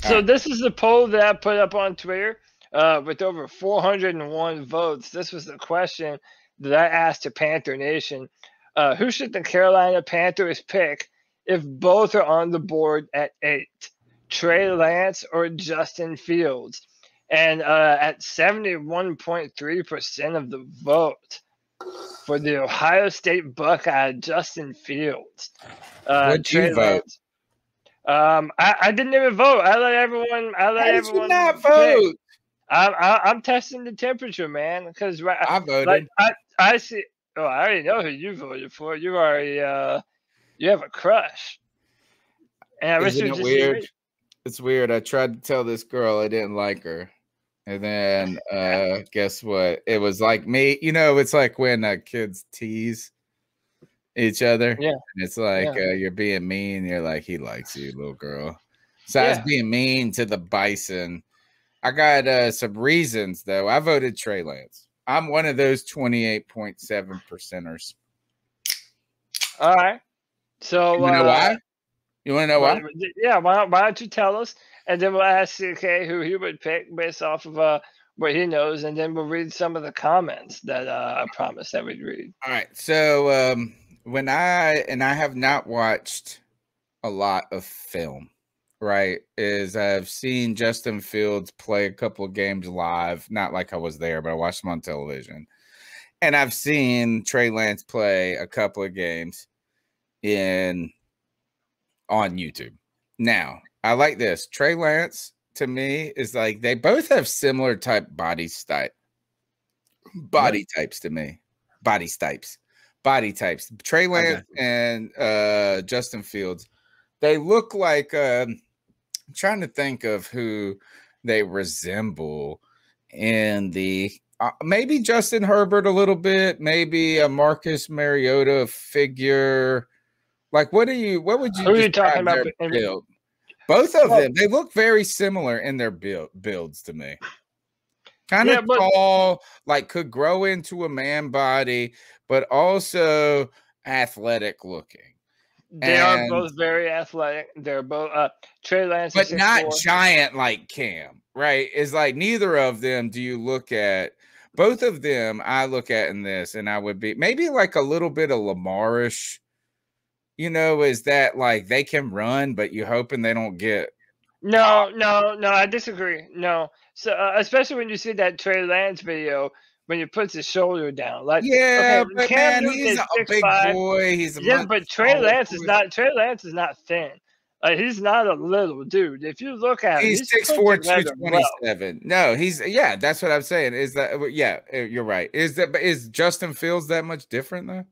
All So right. this is the poll that I put up on Twitter with over 401 votes. This was the question that I asked to Panther Nation. Who should the Carolina Panthers pick if both are on the board at 8? Trey Lance or Justin Fields? And at 71.3% of the vote for the Ohio State Buckeye, Justin Fields. What'd Trey you vote? Lance. I didn't even vote. I let everyone. I How let did you everyone not pick. vote? I'm testing the temperature, man. Because I like voted. I see. Oh, I already know who you voted for. You already you have a crush, and I wish Isn't you would it just see weird? me. It's weird. I tried to tell this girl I didn't like her. And then guess what? It was like me, it's like when kids tease each other. Yeah, And it's like yeah, you're being mean. You're like, he likes you, little girl. So I was yeah. being mean to the bison. I got some reasons though. I voted Trey Lance. I'm one of those 28.7%ers. All right. So You want to know why? You want to know why? yeah, why don't you tell us, and then we'll ask CK who he would pick based off of what he knows, and then we'll read some of the comments that I promised that we'd read. All right. So when I have not watched a lot of film, right? Is I've seen Justin Fields play a couple of games live, not like I was there, but I watched him on television. And I've seen Trey Lance play a couple of games on YouTube. Now, I like this. Trey Lance to me is like they both have similar type body types to me. Body types. Trey Lance and Justin Fields, they look like I'm trying to think of who they resemble in the maybe Justin Herbert a little bit, maybe a Marcus Mariota figure. Like what would you Who are you talking describe about? their build? Both of them, they look very similar in their builds to me. Kind of tall, like could grow into a man body, but also athletic looking. They are both very athletic. They're both Trey Lance, but not giant like Cam, right? Is like neither of them. Do you look at both of them? I look at in this, and I would be maybe like a little bit of Lamarish. Is that like they can run, but you're hoping they don't get. No, I disagree. No, so especially when you see that Trey Lance video when he puts his shoulder down, like yeah, but Cam man, Newton he's is a big 6'5". boy. He's but Trey Lance is not thin. He's not a little dude. If you look at him, he's 6'4", 227. No, that's what I'm saying. Is that you're right. Is Justin Fields that much different though?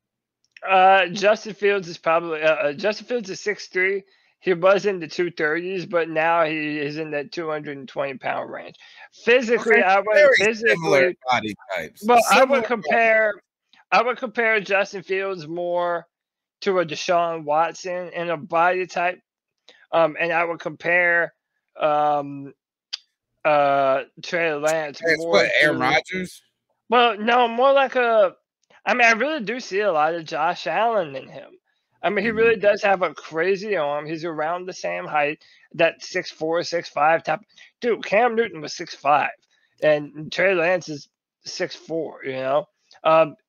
Justin Fields is probably Justin Fields is 6'3". He was in the 230s, but now he is in that 220-pound range. Physically, I would similar body types. Well, I would compare Justin Fields more to a Deshaun Watson in a body type, and I would compare Trey Lance more to Aaron Rodgers. Well, no, more like I really do see a lot of Josh Allen in him. He really does have a crazy arm. He's around the same height, that 6'4", 6'5" type. Dude, Cam Newton was 6'5", and Trey Lance is 6'4".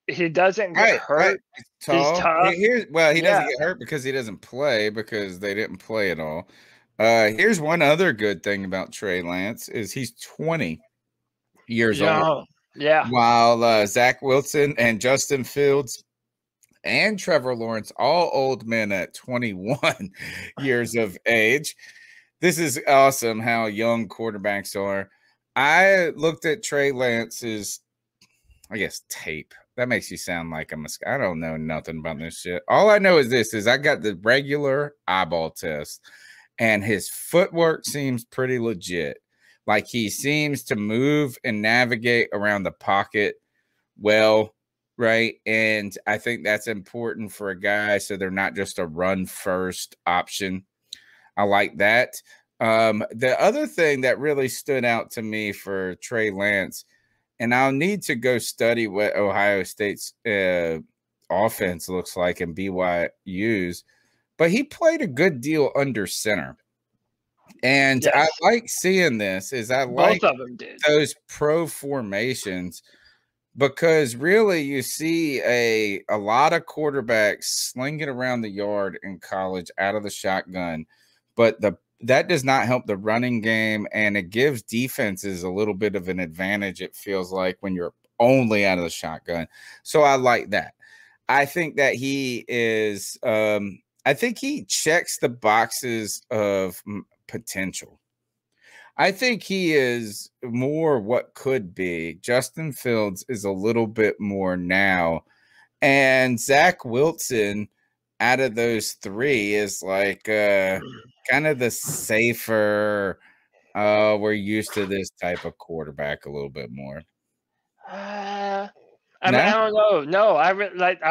He doesn't get hurt. He's tough. He doesn't get hurt because he doesn't play because they didn't play at all. Here's one other good thing about Trey Lance is he's 20 years old. Yeah. While Zach Wilson and Justin Fields and Trevor Lawrence, all old men at 21 years of age. This is awesome how young quarterbacks are. I looked at Trey Lance's, tape. That makes you sound like I don't know nothing about this shit. All I know is I got the regular eyeball test, and his footwork seems pretty legit. Like he seems to move and navigate around the pocket well, right? And I think that's important for a guy so they're not just a run first option. I like that. The other thing that really stood out to me for Trey Lance, and I'll need to go study what Ohio State's offense looks like in BYU's, but he played a good deal under center. And I Yes. like seeing this. I like Both of them did. those pro formations because really you see a lot of quarterbacks slinging around the yard in college out of the shotgun, but that does not help the running game, and it gives defenses a little bit of an advantage, it feels like, when you're only out of the shotgun. So I like that. I think that he is I think he checks the boxes of potential. I think he is more what could be. Justin Fields is a little bit more now. And Zach Wilson, out of those three, is like kind of the safer. We're used to this type of quarterback a little bit more. I mean, No? I don't know. No, I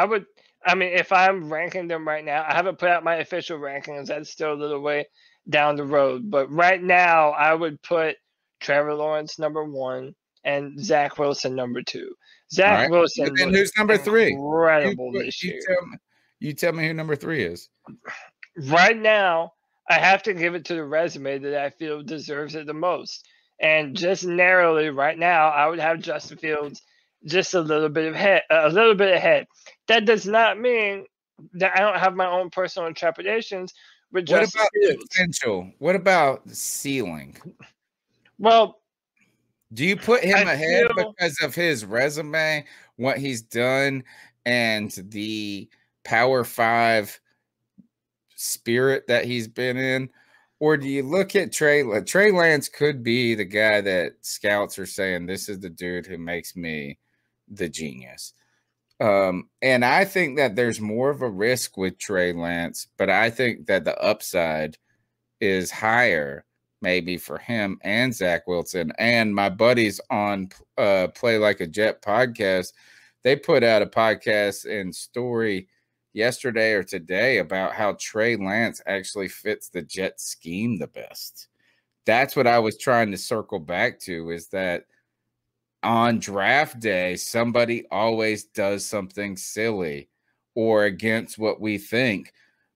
would. I mean, if I'm ranking them right now, I haven't put out my official rankings. That's still a little way down the road. But right now, I would put Trevor Lawrence number 1 and Zach Wilson number 2. All Zach right. Wilson Then looked who's number 3? incredible this year. You tell me who number 3 is. Right now, I have to give it to the resume that I feel deserves it the most. And just narrowly, right now, I would have Justin Fields just a little bit ahead. That does not mean that I don't have my own personal trepidations with What Justin about Fields. potential? What about the ceiling? Well, do you put him ahead feel, because of his resume, what he's done, and the Power 5 spirit that he's been in? Or do you look at Trey? Trey Lance could be the guy that scouts are saying, this is the dude who makes me the genius. And I think that there's more of a risk with Trey Lance, but I think that the upside is higher maybe for him and Zach Wilson. And my buddies on Play Like a Jet podcast, they put out a podcast and story yesterday or today about how Trey Lance actually fits the Jet scheme the best. That's what I was trying to circle back to, is that on draft day, somebody always does something silly or against what we think.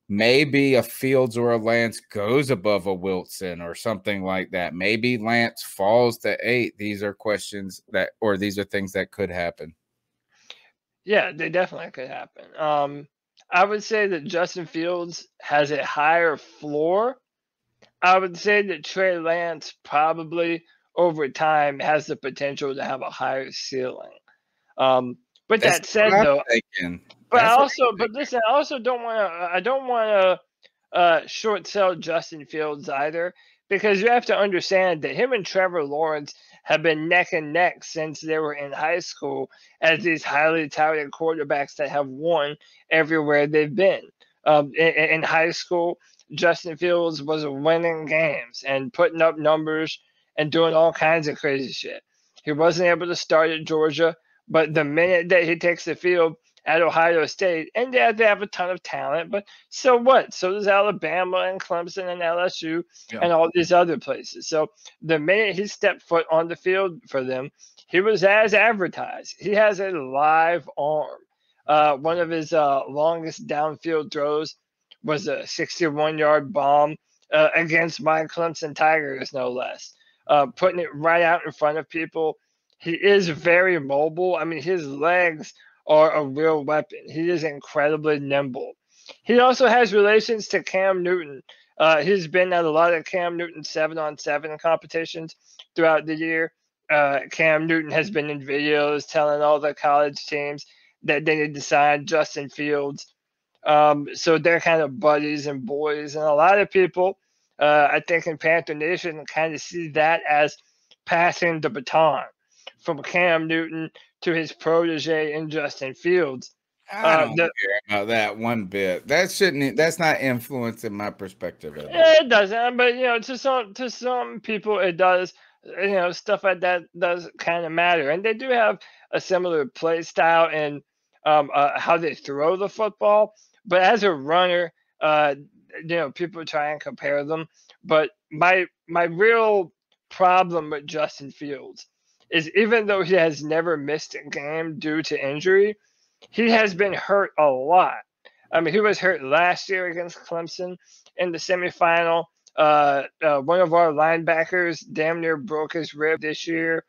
Maybe a Fields or a Lance goes above a Wilson or something like that. Maybe Lance falls to 8. These are questions that, or these are things that could happen. Yeah, they definitely could happen. I would say that Justin Fields has a higher floor. I would say that Trey Lance probably over time has the potential to have a higher ceiling. But That's that said, though, but listen, I also don't want to short sell Justin Fields either, because you have to understand that him and Trevor Lawrence have been neck and neck since they were in high school as these highly touted quarterbacks that have won everywhere they've been. In high school, Justin Fields was winning games and putting up numbers and doing all kinds of crazy shit. He wasn't able to start at Georgia, but the minute that he takes the field at Ohio State, and yeah, they have a ton of talent, but so what? So does Alabama and Clemson and LSU and all these other places. So the minute he stepped foot on the field for them, he was as advertised. He has a live arm. One of his longest downfield throws was a 61-yard bomb against my Clemson Tigers, no less. Putting it right out in front of people. He is very mobile. I mean, his legs are a real weapon. He is incredibly nimble. He also has relations to Cam Newton. He's been at a lot of Cam Newton 7-on-7 competitions throughout the year. Cam Newton has been in videos telling all the college teams that they need to sign Justin Fields. So they're kind of buddies and boys. And a lot of people, I think in Panther Nation, kind of see that as passing the baton from Cam Newton to his protege in Justin Fields. I don't care about that one bit. That's not influencing my perspective at all. It doesn't, but to some people it does. Stuff like that does kind of matter, and they do have a similar play style and how they throw the football. But as a runner, people try and compare them. But my real problem with Justin Fields is, even though he has never missed a game due to injury, he has been hurt a lot. I mean, he was hurt last year against Clemson in the semifinal. One of our linebackers damn near broke his rib this year.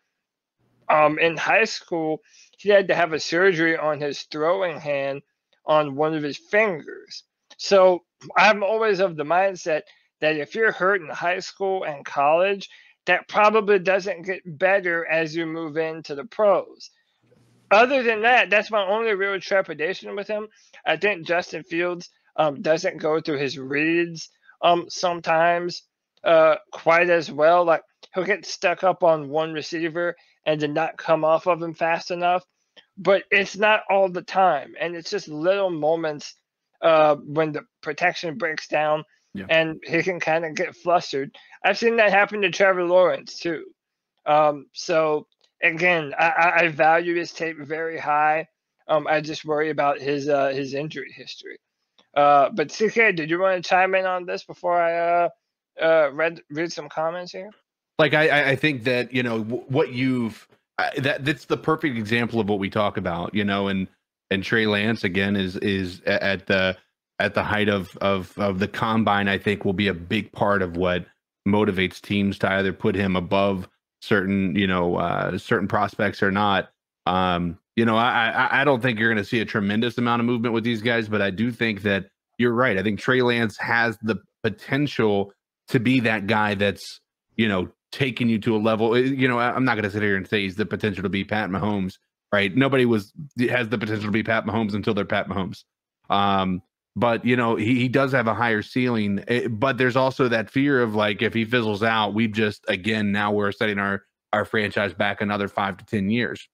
In high school, he had to have a surgery on his throwing hand on one of his fingers. So I'm always of the mindset that if you're hurt in high school and college, that probably doesn't get better as you move into the pros. Other than that, that's my only real trepidation with him. I think Justin Fields doesn't go through his reads sometimes quite as well. Like he'll get stuck up on one receiver and then not come off of him fast enough. But it's not all the time, and it's just little moments when the protection breaks down and he can kind of get flustered. I've seen that happen to Trevor Lawrence too. So again, I value his tape very high. I just worry about his injury history. But CK, did you want to chime in on this before I read some comments here? Like I think that what you've that's the perfect example of what we talk about, and Trey Lance again is at the height of the combine. I think will be a big part of what motivates teams to either put him above certain certain prospects or not. I don't think you're going to see a tremendous amount of movement with these guys, but I do think that you're right. I think Trey Lance has the potential to be that guy that's taking you to a level. I'm not going to sit here and say he's the potential to be Pat Mahomes, right? Nobody has the potential to be Pat Mahomes until they're Pat Mahomes. But he does have a higher ceiling. But there's also that fear of like if he fizzles out, now we're setting our franchise back another 5 to 10 years.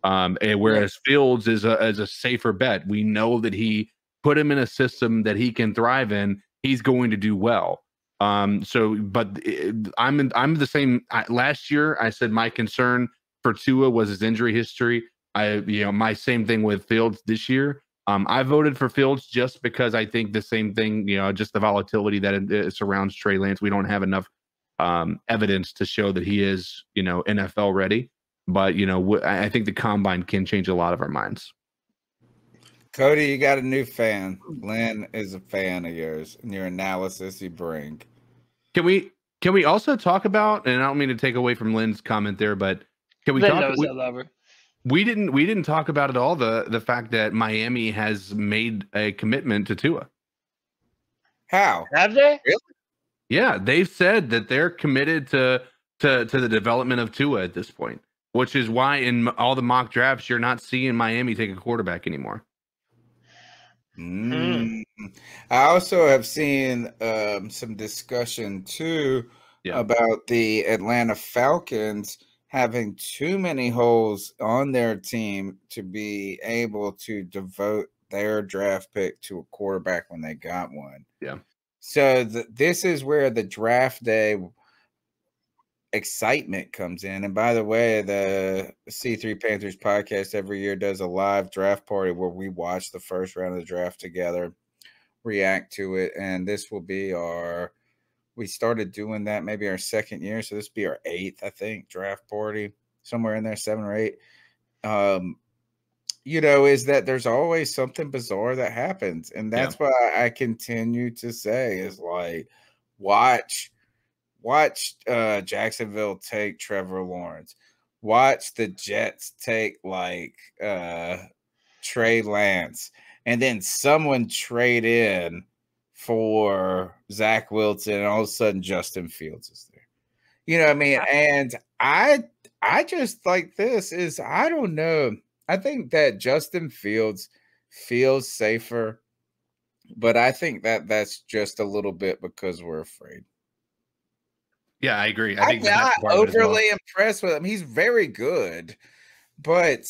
And whereas Fields is a safer bet. We know that he put him in a system that he can thrive in. He's going to do well. I'm the same. Last year, I said my concern for Tua was his injury history. My same thing with Fields this year. I voted for Fields just because I think the same thing. Just the volatility that surrounds Trey Lance. We don't have enough evidence to show that he is, NFL ready. But I think the combine can change a lot of our minds. Cody, you got a new fan. Lynn is a fan of yours and your analysis you bring. Can we also talk about, and I don't mean to take away from Lynn's comment there, but can we Lynn talk? Knows I love her. We didn't talk about at all the fact that Miami has made a commitment to Tua. How? Have they? Really? Yeah, they've said that they're committed to the development of Tua at this point, which is why in all the mock drafts you're not seeing Miami take a quarterback anymore. I also have seen some discussion too about the Atlanta Falcons having too many holes on their team to be able to devote their draft pick to a quarterback when they got one. Yeah. So this is where the draft day excitement comes in. And by the way, the C3 Panthers podcast every year does a live draft party where we watch the first round of the draft together, react to it. And this will be we started doing that maybe our second year. So this will be our 8th, I think, draft party, somewhere in there, 7 or 8. Is that there's always something bizarre that happens. And that's why I continue to say is like, watch Jacksonville take Trevor Lawrence. Watch the Jets take Trey Lance, and then someone trade in for Zach Wilson, and all of a sudden Justin Fields is there. You know what I mean? And I just like this is I don't know. I think that Justin Fields feels safer, but I think that that's just a little bit because we're afraid. Yeah, I agree. I'm not overly impressed with him. He's very good, but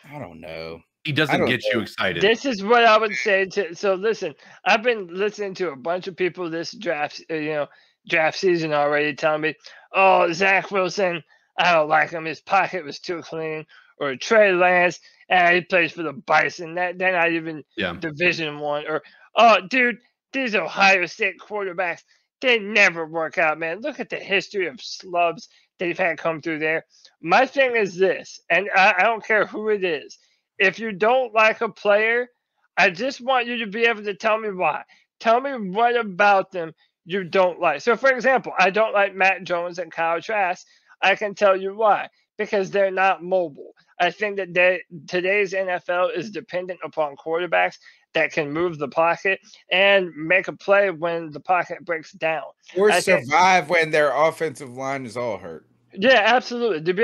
I don't know. He doesn't get you excited. This is what I would say. So listen, I've been listening to a bunch of people this draft season already telling me, oh, Zach Wilson, I don't like him. His pocket was too clean. Or Trey Lance, he plays for the Bison. They're not even Division I. Or, oh, dude, these Ohio State quarterbacks, they never work out, man. Look at the history of slubs they've had come through there. My thing is this, and I don't care who it is. If you don't like a player, I just want you to be able to tell me why. Tell me what about them you don't like. So, for example, I don't like Matt Jones and Kyle Trask. I can tell you why. Because they're not mobile. I think that today's NFL is dependent upon quarterbacks that can move the pocket and make a play when the pocket breaks down. Or survive when their offensive line is all hurt. Yeah, absolutely. To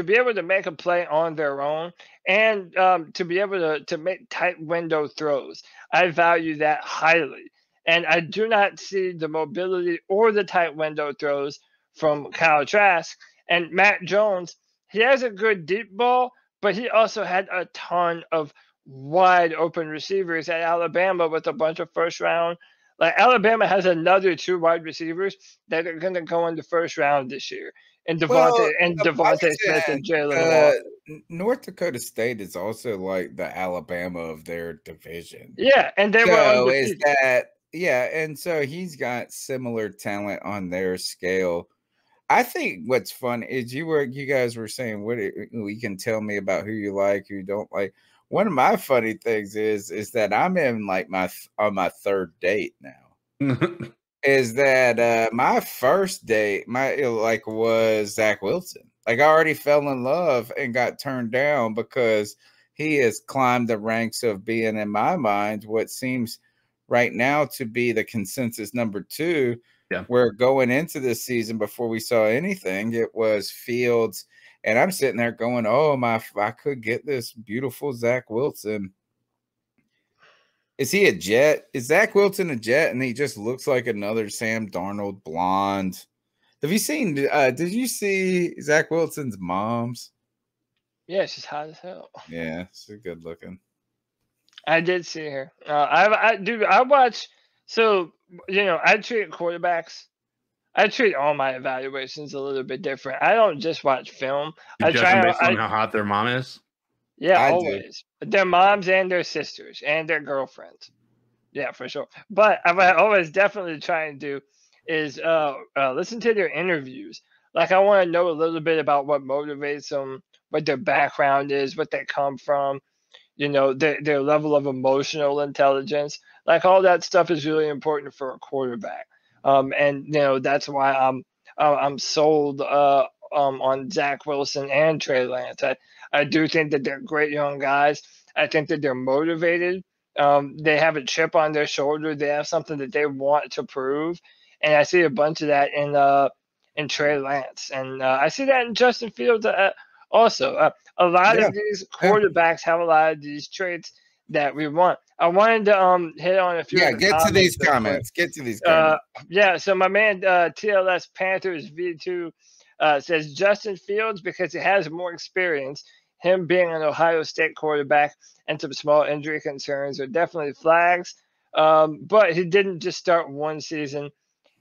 be able to make a play on their own and to be able to make tight window throws, I value that highly. And I do not see the mobility or the tight window throws from Kyle Trask. And Matt Jones, he has a good deep ball, but he also had a ton of wide open receivers at Alabama with a bunch of first round. Like Alabama has another 2 wide receivers that are going to go in the first round this year, and Devontae Smith and Jalen Walker. North Dakota State is also like the Alabama of their division. Yeah, and they were undefeated. And so he's got similar talent on their scale. I think what's fun is you guys were saying what you can tell me about who you like, who you don't like. One of my funny things is that I'm in like on my third date now. Is that my first date was Zach Wilson. Like I already fell in love and got turned down because he has climbed the ranks of being, in my mind, what seems right now to be the consensus number 2. Yeah. Where going into this season, before we saw anything, it was Fields. And I'm sitting there going, oh, I could get this beautiful Zach Wilson. Is he a Jet? Is Zach Wilson a Jet? And he just looks like another Sam Darnold blonde. Have you seen, did you see Zach Wilson's mom's? Yeah, she's hot as hell. Yeah, she's good looking. I did see her. I watch. So, I treat quarterbacks. I treat all my evaluations a little bit different. I don't just watch film. You judge them based on how hot their mom is? Yeah, always. Their moms and their sisters and their girlfriends. Yeah, for sure. But what I always definitely try and do is listen to their interviews. Like I want to know a little bit about what motivates them, what their background is, what they come from, their level of emotional intelligence. Like all that stuff is really important for a quarterback. And that's why I'm sold on Zach Wilson and Trey Lance. I do think that they're great young guys. I think that they're motivated. They have a chip on their shoulder. They have something that they want to prove, and I see a bunch of that in Trey Lance, and I see that in Justin Fields also. A lot of these quarterbacks have a lot of these traits that we want. I wanted to hit on a few. Yeah, get to these comments. So my man TLS Panthers V2 says Justin Fields because he has more experience. Him being an Ohio State quarterback and some small injury concerns are definitely flags. But he didn't just start one season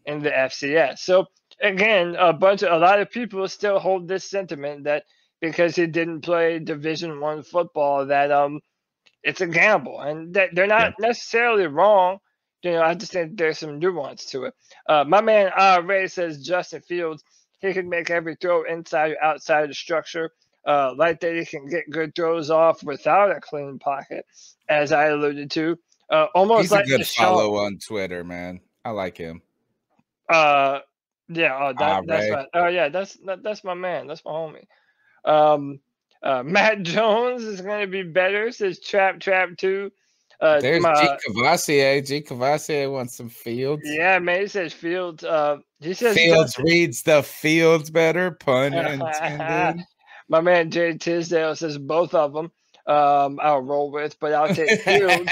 in the FCS. So again, a lot of people still hold this sentiment that because he didn't play Division I football, that it's a gamble, and that they're not necessarily wrong. I just think there's some nuance to it. My man Ray says Justin Fields, he can make every throw inside or outside the structure. Like that he can get good throws off without a clean pocket, as I alluded to. Almost he's like a good follow on Twitter, man. I like him. That's right. Oh yeah, that's my man. That's my homie. Matt Jones is going to be better, says Trap 2. There's G. Cavassier. G. Cavassier wants some Fields. Yeah, man. He says Fields. He says Fields reads the Fields better. Pun intended. My man Jay Tisdale says both of them. I'll roll with, but I'll take Fields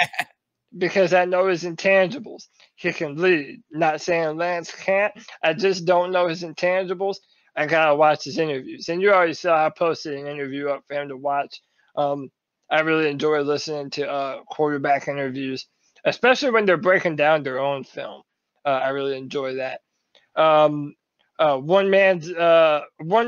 because I know his intangibles. He can lead. Not saying Lance can't. I just don't know his intangibles. I gotta watch his interviews. And you already saw I posted an interview up for him to watch. I really enjoy listening to quarterback interviews, especially when they're breaking down their own film. I really enjoy that. One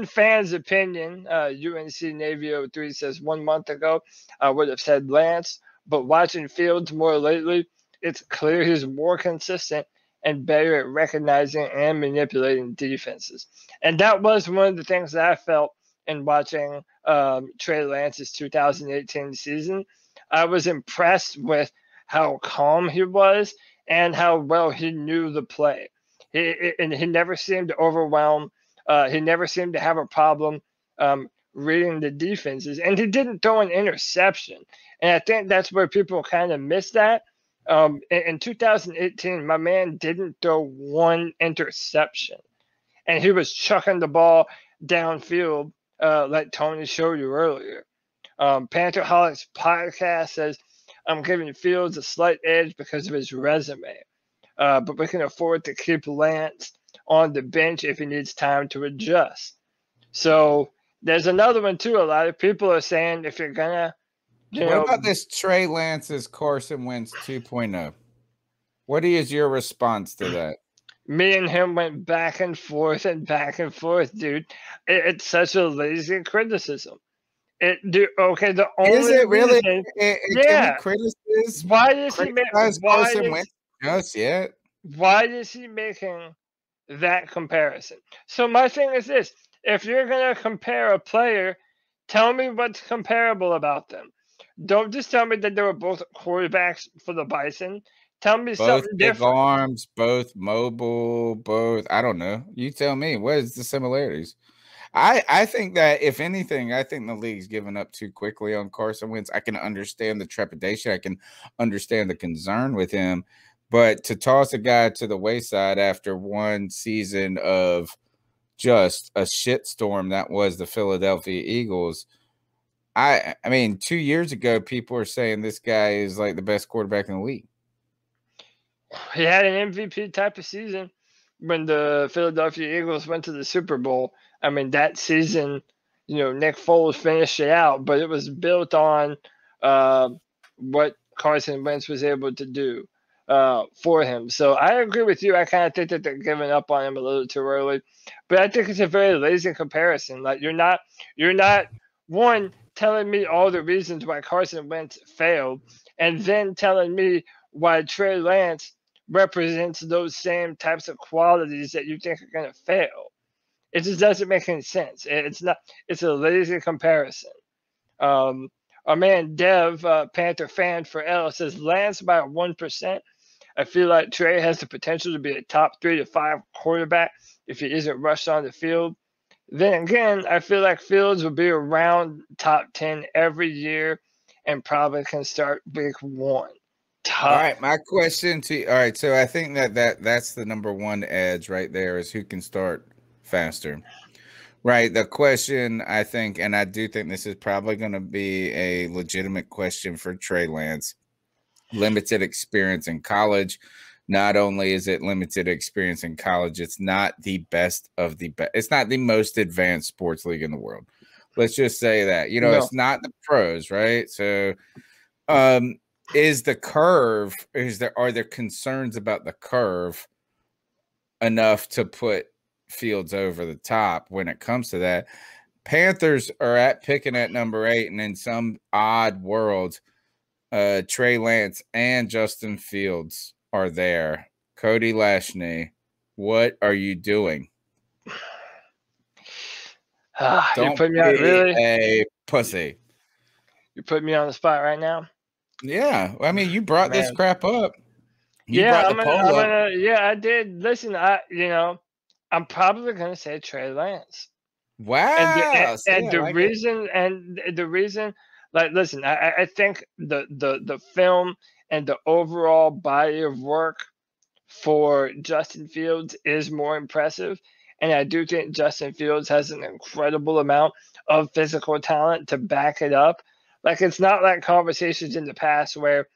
fan's opinion, UNC Navy 03 says 1 month ago, I would have said Lance, but watching Fields more lately, it's clear he's more consistent and better at recognizing and manipulating defenses. And that was one of the things that I felt in watching Trey Lance's 2018 season. I was impressed with how calm he was and how well he knew the play. And he never seemed to overwhelm. He never seemed to have a problem reading the defenses, and he didn't throw an interception. And I think that's where people kind of miss that. In 2018, my man didn't throw one interception, and he was chucking the ball downfield, like Tony showed you earlier. Panther Holics podcast says, I'm giving Fields a slight edge because of his resume, but we can afford to keep Lance on the bench if he needs time to adjust. So there's another one too. A lot of people are saying if you're gonna, what about this Trey Lance's Carson Wentz 2.0? What is your response to that? Me and him went back and forth, dude. It's such a lazy criticism. Okay, the only is it really? Reason, can we criticize? Why is he Carson Wentz just yet? Why is he making that comparison? So my thing is this: if you're gonna compare a player, tell me what's comparable about them. Don't just tell me that they were both quarterbacks for the Bison. Tell me both something big different. Arms, both mobile, both. I don't know. You tell me. What is the similarities? I think that if anything, I think the league's given up too quickly on Carson Wentz. I can understand the trepidation. I can understand the concern with him, but to toss a guy to the wayside after one season of just a shitstorm that was the Philadelphia Eagles. I mean, 2 years ago, people were saying this guy is like the best quarterback in the league. He had an MVP type of season when the Philadelphia Eagles went to the Super Bowl. I mean, that season, Nick Foles finished it out, but it was built on what Carson Wentz was able to do for him. So I agree with you. I kind of think that they're giving up on him a little too early, but I think it's a very lazy comparison. Like you're not one telling me all the reasons why Carson Wentz failed, and then telling me why Trey Lance represents those same types of qualities that you think are going to fail. It just doesn't make any sense. It's a lazy comparison. Our man Dev, Panther fan for L, says Lance by 1%. I feel like Trey has the potential to be a top 3 to 5 quarterback if he isn't rushed on the field. Then again, I feel like Fields will be around top 10 every year and probably can start week 1. All right, my question to you. All right, so I think that's the number one edge right there is who can start faster. Right. The question, I think, and I do think this is probably going to be a legitimate question for Trey Lance. Limited experience in college. Not only is it limited experience in college, it's not the best of the best. It's not the most advanced sports league in the world. Let's just say that. No. It's not the pros, right? So, is the curve? Are there concerns about the curve enough to put Fields over the top when it comes to that? Panthers are picking at number 8, and in some odd world, Trey Lance and Justin Fields are there. Cody Lashney, what are you doing? Don't put me on really a pussy. You put me on the spot right now. Yeah, I mean, you brought this crap up. I did. Listen, I'm probably gonna say Trey Lance. Wow. And the reason, like, listen, I think the film and the overall body of work for Justin Fields is more impressive. And I do think Justin Fields has an incredible amount of physical talent to back it up. Like, it's not like conversations in the past where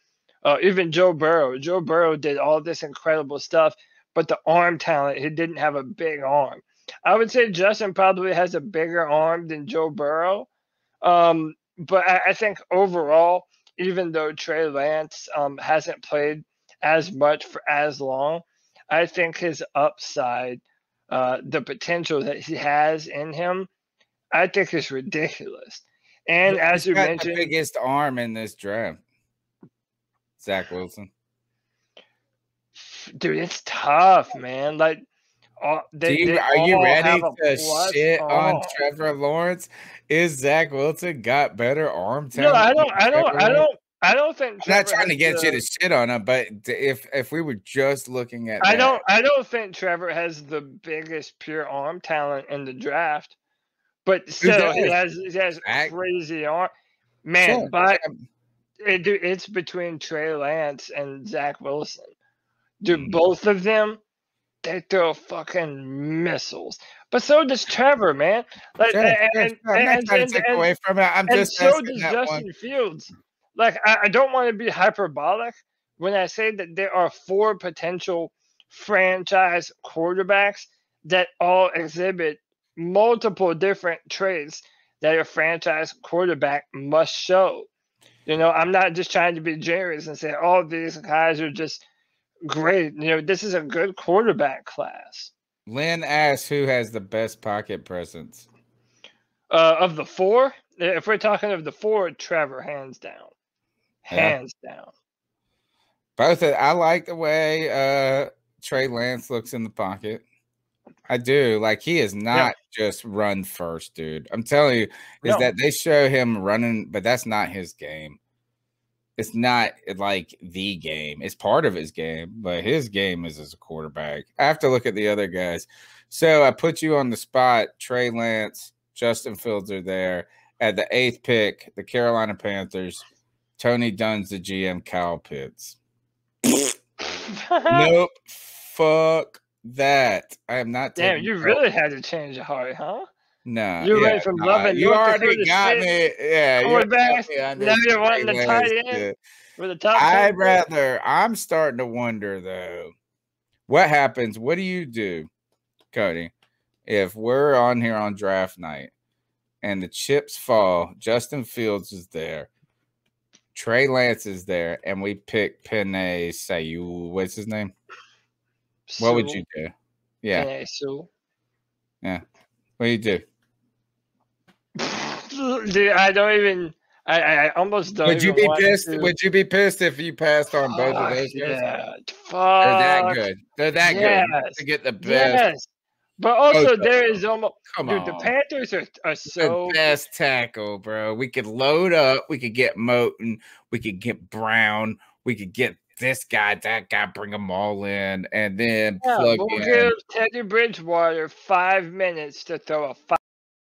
even Joe Burrow did all this incredible stuff, but the arm talent, he didn't have a big arm. I would say Justin probably has a bigger arm than Joe Burrow. But I think overall, even though Trey Lance hasn't played as much for as long, I think his upside, the potential that he has in him, I think is ridiculous. And as you mentioned, the biggest arm in this draft, Zach Wilson. Dude, it's tough, man. Like, are you ready to shit on Trevor Lawrence? Is Zach Wilson got better arm talent? No, I don't think I'm not Trevor trying to has get you the. to shit on him, but if we were just looking at I that, don't. I don't think Trevor has the biggest pure arm talent in the draft, but who still, he does? has Zach? crazy arm. Man, Sure. but dude, it's between Trey Lance and Zach Wilson. Dude, Mhm. both of them, they throw fucking missiles. But so does Trevor, man. Like, Sure, sure, sure. I'm not trying to take away from it. I'm and just so asking does that one. Justin Fields. Like, I don't want to be hyperbolic when I say that there are 4 potential franchise quarterbacks that all exhibit multiple different traits that a franchise quarterback must show. You know, I'm not just trying to be generous and say all these guys are just great. You know, this is a good quarterback class. Lynn asks who has the best pocket presence. Of the 4, if we're talking of the 4, Trevor, hands down. Yeah. Hands down. I like the way Trey Lance looks in the pocket. I do. Like, he is not just run first, dude. I'm telling you, is that they show him running, but that's not his game. It's not like the game. It's part of his game, but his game is as a quarterback. I have to look at the other guys. So I put you on the spot. Trey Lance, Justin Fields are there. At the 8th pick, the Carolina Panthers, Tony Dunn's the GM, Kyle Pitts. Nope. Fuck that. I am not taking. Damn, you really had to change your heart, huh? No. You went from loving you North already Dakota got State me. Yeah. quarterbacks. Now you're wanting Trey the tight Lance end shit. for the top 10. I'm starting to wonder, though, what happens? What do you do, Cody, if we're on here on draft night and the chips fall? Justin Fields is there. Trey Lance is there, and we pick Penei Sewell. What's his name? What would you do? Yeah. Penei Sewell. Yeah. What do you do? Dude, I don't even. I almost don't. Would you even be want pissed? to. Would you be pissed if you passed on both of those guys? Yeah, They're that fuck. good. They're that good to get the best. Yes, but also there is almost. Come Dude, on. the Panthers are so. The best tackle, bro. We could load up. We could get Moten. We could get Brown. We could get this guy, that guy, bring them all in, and then plug We'll in. give Teddy Bridgewater 5 minutes to throw a